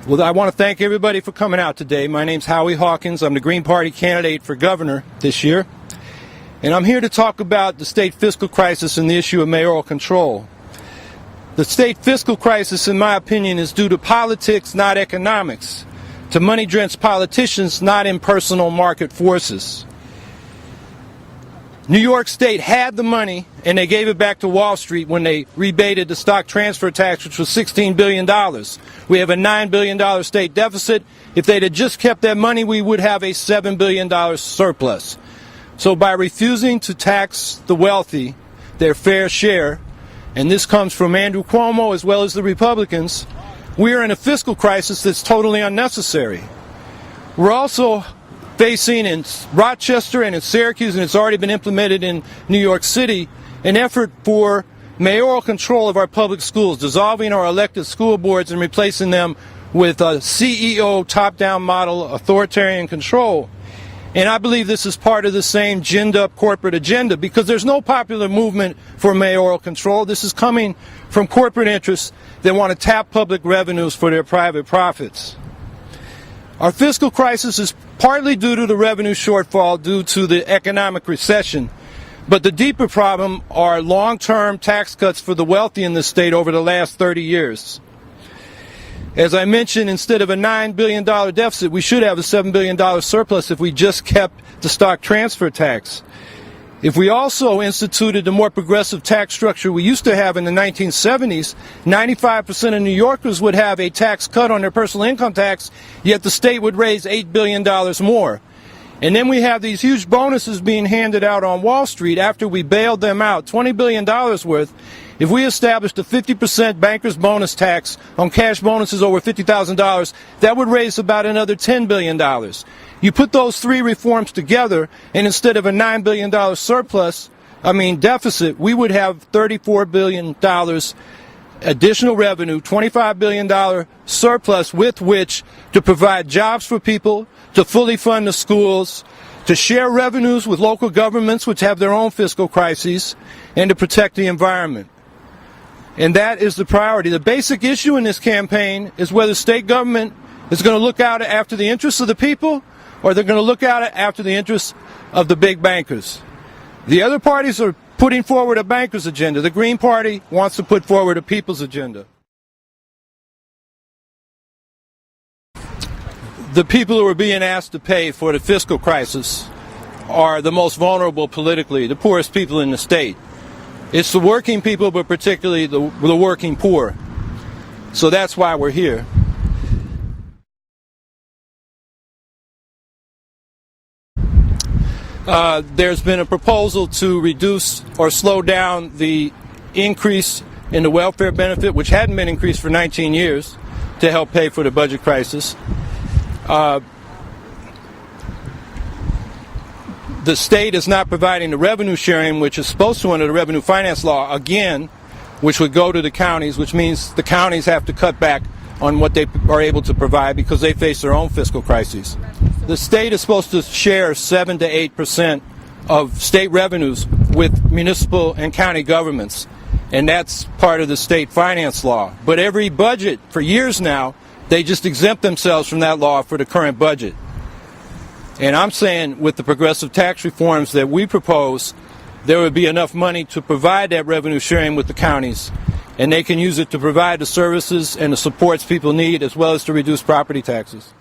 Well, I want to thank everybody for coming out today. My name's Howie Hawkins. I'm the Green Party candidate for governor this year. And I'm here to talk about the state fiscal crisis and the issue of mayoral control. The state fiscal crisis, in my opinion, is due to politics, not economics. To money-drenched politicians, not impersonal market forces. New York State had the money, and they gave it back to Wall Street when they rebated the stock transfer tax, which was $16 billion. We have a $9 billion state deficit. If they'd have just kept that money, we would have a $7 billion surplus. So by refusing to tax the wealthy their fair share, and this comes from Andrew Cuomo as well as the Republicans, we are in a fiscal crisis that's totally unnecessary. We're also facing in Rochester and in Syracuse, and it's already been implemented in New York City, an effort for mayoral control of our public schools, dissolving our elected school boards and replacing them with a CEO top-down model authoritarian control. And I believe this is part of the same ginned-up corporate agenda, because there's no popular movement for mayoral control. This is coming from corporate interests that want to tap public revenues for their private profits. Our fiscal crisis is partly due to the revenue shortfall due to the economic recession, but the deeper problem are long-term tax cuts for the wealthy in the state over the last 30 years. As I mentioned, instead of a $9 billion deficit, we should have a $7 billion surplus if we just kept the stock transfer tax. If we also instituted the more progressive tax structure we used to have in the 1970s, 95% of New Yorkers would have a tax cut on their personal income tax, yet the state would raise $8 billion more. And then we have these huge bonuses being handed out on Wall Street after we bailed them out, $20 billion worth. If we established a 50% banker's bonus tax on cash bonuses over $50,000, that would raise about another $10 billion. You put those three reforms together, and instead of a $9 billion deficit, we would have $34 billion additional revenue, $25 billion surplus with which to provide jobs for people, to fully fund the schools, to share revenues with local governments which have their own fiscal crises, and to protect the environment. And that is the priority. The basic issue in this campaign is whether state government is going to look out after the interests of the people, or they're going to look out after the interests of the big bankers. The other parties are putting forward a banker's agenda. The Green Party wants to put forward a people's agenda. The people who are being asked to pay for the fiscal crisis are the most vulnerable politically, the poorest people in the state. It's the working people, but particularly the working poor. So that's why we're here. There's been a proposal to reduce or slow down the increase in the welfare benefit, which hadn't been increased for 19 years, to help pay for the budget crisis. The state is not providing the revenue sharing, which is supposed to under the revenue finance law, again, which would go to the counties, which means the counties have to cut back on what they are able to provide because they face their own fiscal crises. The state is supposed to share 7 to 8% of state revenues with municipal and county governments, and that's part of the state finance law. But every budget, for years now, they just exempt themselves from that law for the current budget. And I'm saying with the progressive tax reforms that we propose, there would be enough money to provide that revenue sharing with the counties, and they can use it to provide the services and the supports people need, as well as to reduce property taxes.